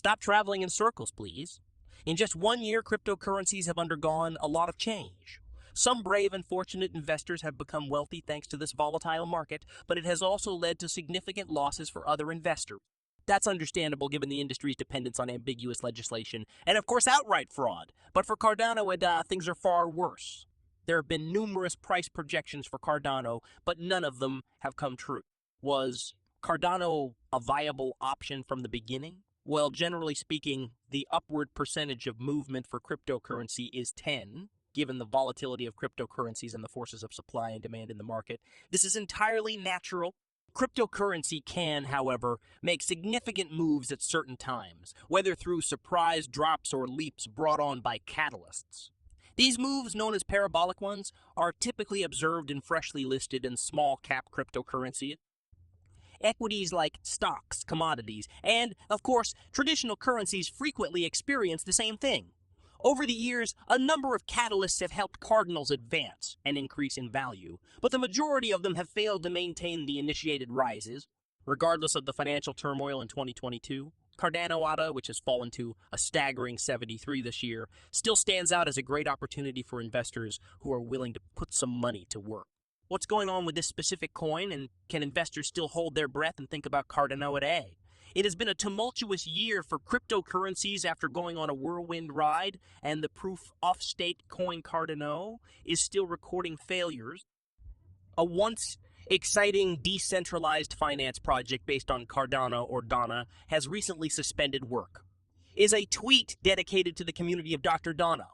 Stop traveling in circles, please. In just 1 year, cryptocurrencies have undergone a lot of change. Some brave and fortunate investors have become wealthy thanks to this volatile market, but it has also led to significant losses for other investors. That's understandable given the industry's dependence on ambiguous legislation and, of course, outright fraud. But for Cardano ADA, things are far worse. There have been numerous price projections for Cardano, but none of them have come true. Was Cardano a viable option from the beginning? Well, generally speaking, the upward percentage of movement for cryptocurrency is 10, given the volatility of cryptocurrencies and the forces of supply and demand in the market. This is entirely natural. Cryptocurrency can, however, make significant moves at certain times, whether through surprise drops or leaps brought on by catalysts. These moves, known as parabolic ones, are typically observed in freshly listed and small-cap cryptocurrency. Equities like stocks, commodities, and, of course, traditional currencies frequently experience the same thing. Over the years, a number of catalysts have helped cardinals advance and increase in value, but the majority of them have failed to maintain the initiated rises. Regardless of the financial turmoil in 2022, Cardano ADA, which has fallen to a staggering 73 this year, still stands out as a great opportunity for investors who are willing to put some money to work. What's going on with this specific coin, and can investors still hold their breath and think about Cardano ADA? It has been a tumultuous year for cryptocurrencies after going on a whirlwind ride, and the proof-of-stake coin Cardano is still recording failures. A once exciting decentralized finance project based on Cardano or Donna has recently suspended work. Is a tweet dedicated to the community of Dr. Donna.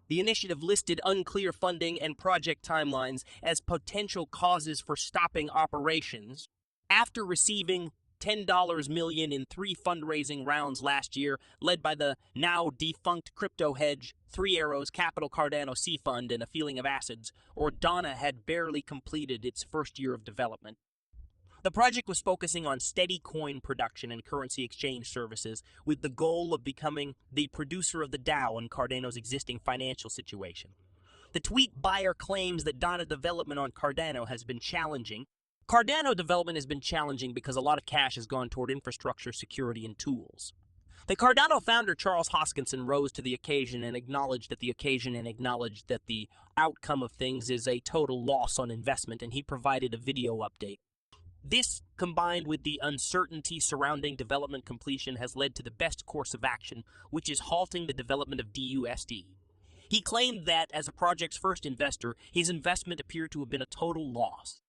The initiative listed unclear funding and project timelines as potential causes for stopping operations after receiving $10 million in 3 fundraising rounds last year, led by the now defunct crypto hedge, Three Arrows Capital Cardano C Fund, and a feeling of acids, or Donna had barely completed its first year of development. The project was focusing on steady coin production and currency exchange services with the goal of becoming the producer of the DAO in Cardano's existing financial situation. The tweet buyer claims that Donna development on Cardano has been challenging. Cardano development has been challenging because a lot of cash has gone toward infrastructure, security, and tools. The Cardano founder, Charles Hoskinson, rose to the occasion and acknowledged that the outcome of things is a total loss on investment, and he provided a video update. This, combined with the uncertainty surrounding development completion, has led to the best course of action, which is halting the development of DUSD. He claimed that, as a project's first investor, his investment appeared to have been a total loss.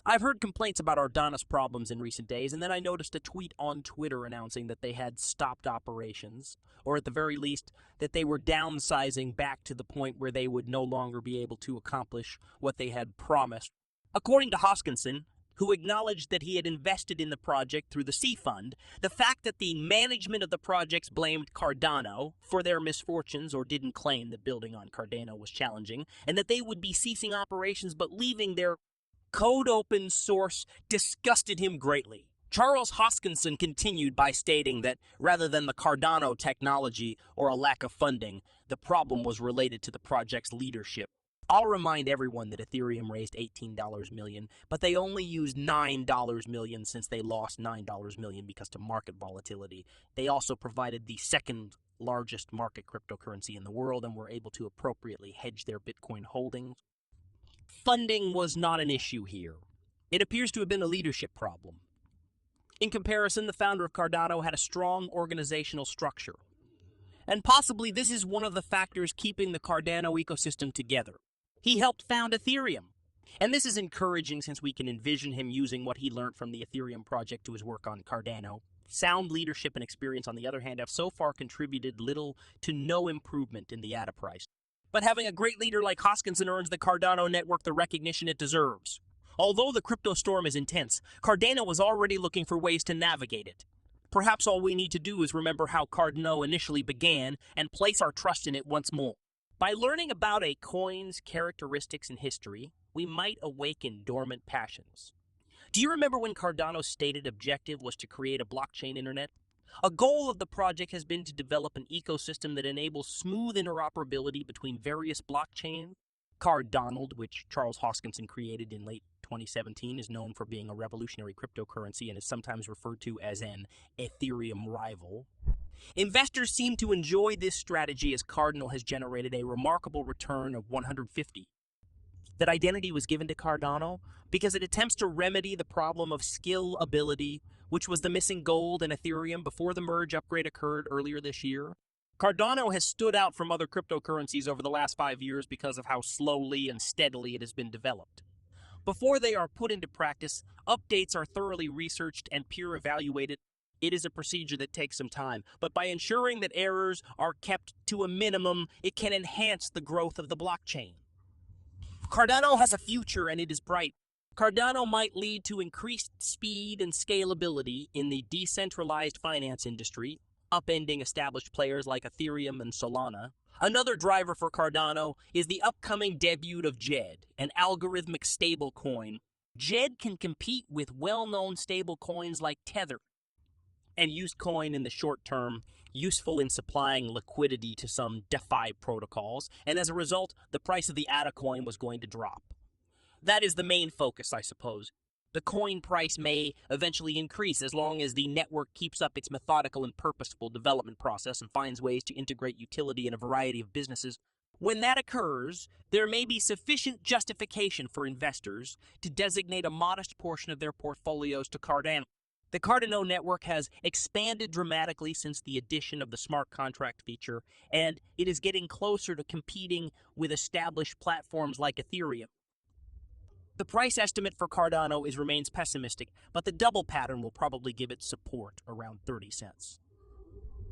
I've heard complaints about Ardana's problems in recent days, and then I noticed a tweet on Twitter announcing that they had stopped operations, or at the very least, that they were downsizing back to the point where they would no longer be able to accomplish what they had promised. According to Hoskinson, who acknowledged that he had invested in the project through the C Fund, the fact that the management of the projects blamed Cardano for their misfortunes or didn't claim that building on Cardano was challenging, and that they would be ceasing operations but leaving their code open source disgusted him greatly. Charles Hoskinson continued by stating that rather than the Cardano technology or a lack of funding, the problem was related to the project's leadership. I'll remind everyone that Ethereum raised $18 million, but they only used $9 million since they lost $9 million because of market volatility. They also provided the second largest market cryptocurrency in the world and were able to appropriately hedge their Bitcoin holdings. Funding was not an issue here. It appears to have been a leadership problem. In comparison, the founder of Cardano had a strong organizational structure. And possibly this is one of the factors keeping the Cardano ecosystem together. He helped found Ethereum. And this is encouraging since we can envision him using what he learned from the Ethereum project to his work on Cardano. Sound leadership and experience, on the other hand, have so far contributed little to no improvement in the ADA price. But having a great leader like Hoskinson earns the Cardano network the recognition it deserves. Although the crypto storm is intense, Cardano was already looking for ways to navigate it. Perhaps all we need to do is remember how Cardano initially began and place our trust in it once more. By learning about a coin's characteristics and history, we might awaken dormant passions. Do you remember when Cardano's stated objective was to create a blockchain internet? A goal of the project has been to develop an ecosystem that enables smooth interoperability between various blockchains. Cardano, which Charles Hoskinson created in late 2017, is known for being a revolutionary cryptocurrency and is sometimes referred to as an Ethereum rival. Investors seem to enjoy this strategy as Cardano has generated a remarkable return of 150. That identity was given to Cardano because it attempts to remedy the problem of scalability, which was the missing gold in Ethereum before the merge upgrade occurred earlier this year. Cardano has stood out from other cryptocurrencies over the last 5 years because of how slowly and steadily it has been developed. Before they are put into practice, updates are thoroughly researched and peer evaluated. It is a procedure that takes some time, but by ensuring that errors are kept to a minimum, it can enhance the growth of the blockchain. Cardano has a future and it is bright. Cardano might lead to increased speed and scalability in the decentralized finance industry, upending established players like Ethereum and Solana. Another driver for Cardano is the upcoming debut of JED, an algorithmic stablecoin. JED can compete with well-known stablecoins like Tether, and Usecoin in the short term, useful in supplying liquidity to some DeFi protocols, and as a result, the price of the ADA coin was going to drop. That is the main focus, I suppose. The coin price may eventually increase as long as the network keeps up its methodical and purposeful development process and finds ways to integrate utility in a variety of businesses. When that occurs, there may be sufficient justification for investors to designate a modest portion of their portfolios to Cardano. The Cardano network has expanded dramatically since the addition of the smart contract feature, and it is getting closer to competing with established platforms like Ethereum. The price estimate for Cardano remains pessimistic, but the double pattern will probably give it support around 30 cents.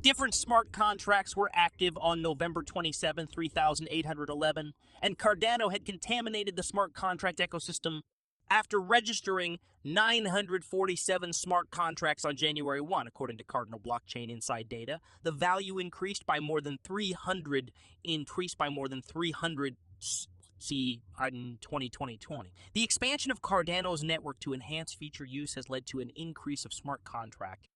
Different smart contracts were active on November 27, 3811, and Cardano had contaminated the smart contract ecosystem after registering 947 smart contracts on January 1, according to Cardano blockchain inside data. The value increased by more than 300 in 2020. The expansion of Cardano's network to enhance feature use has led to an increase of smart contract.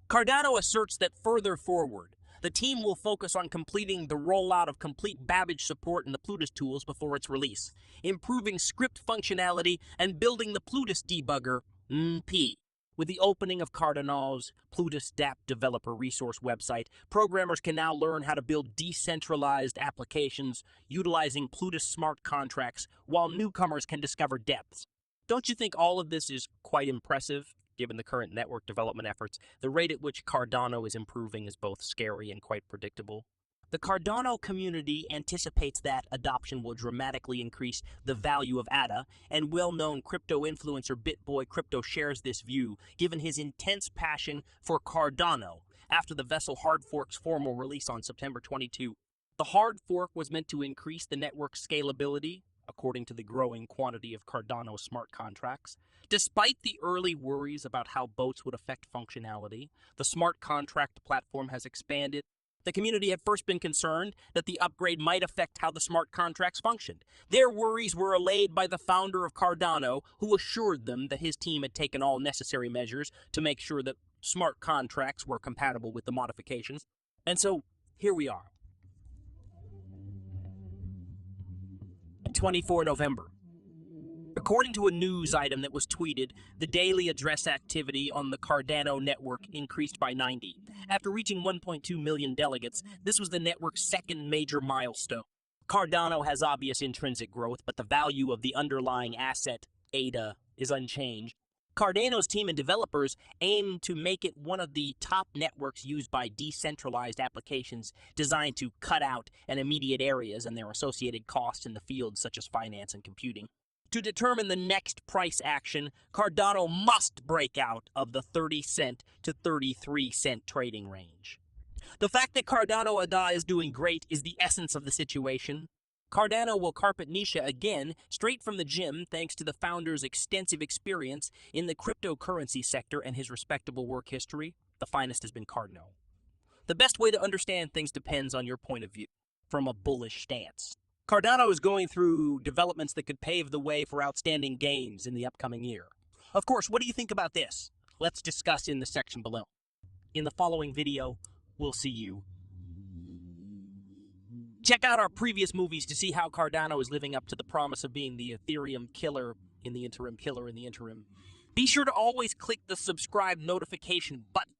Cardano asserts that further forward, the team will focus on completing the rollout of complete Babbage support in the Plutus tools before its release, improving script functionality, and building the Plutus debugger, MP. With the opening of Cardano's Plutus dApp developer resource website, programmers can now learn how to build decentralized applications utilizing Plutus smart contracts, while newcomers can discover depths. Don't you think all of this is quite impressive? Given the current network development efforts, the rate at which Cardano is improving is both scary and quite predictable. The Cardano community anticipates that adoption will dramatically increase the value of ADA, and well-known crypto influencer Bitboy Crypto shares this view, given his intense passion for Cardano after the Vessel hard fork's formal release on September 22. The hard fork was meant to increase the network's scalability, according to the growing quantity of Cardano smart contracts. Despite the early worries about how bots would affect functionality, the smart contract platform has expanded. The community had first been concerned that the upgrade might affect how the smart contracts functioned. Their worries were allayed by the founder of Cardano, who assured them that his team had taken all necessary measures to make sure that smart contracts were compatible with the modifications. And so, here we are. 24 November. According to a news item that was tweeted, the daily address activity on the Cardano network increased by 90. After reaching 1.2 million delegates, this was the network's second major milestone. Cardano has obvious intrinsic growth, but the value of the underlying asset, ADA, is unchanged. Cardano's team and developers aim to make it one of the top networks used by decentralized applications designed to cut out and immediate areas and their associated costs in the fields such as finance and computing. To determine the next price action, Cardano must break out of the 30 cent to 33 cent trading range. The fact that Cardano ADA is doing great is the essence of the situation. Cardano will carpet Nisha again, straight from the gym, thanks to the founder's extensive experience in the cryptocurrency sector and his respectable work history. The finest has been Cardano. The best way to understand things depends on your point of view, from a bullish stance. Cardano is going through developments that could pave the way for outstanding gains in the upcoming year. Of course, what do you think about this? Let's discuss in the section below. In the following video, we'll see you. Check out our previous movies to see how Cardano is living up to the promise of being the Ethereum killer in the interim. Be sure to always click the subscribe notification button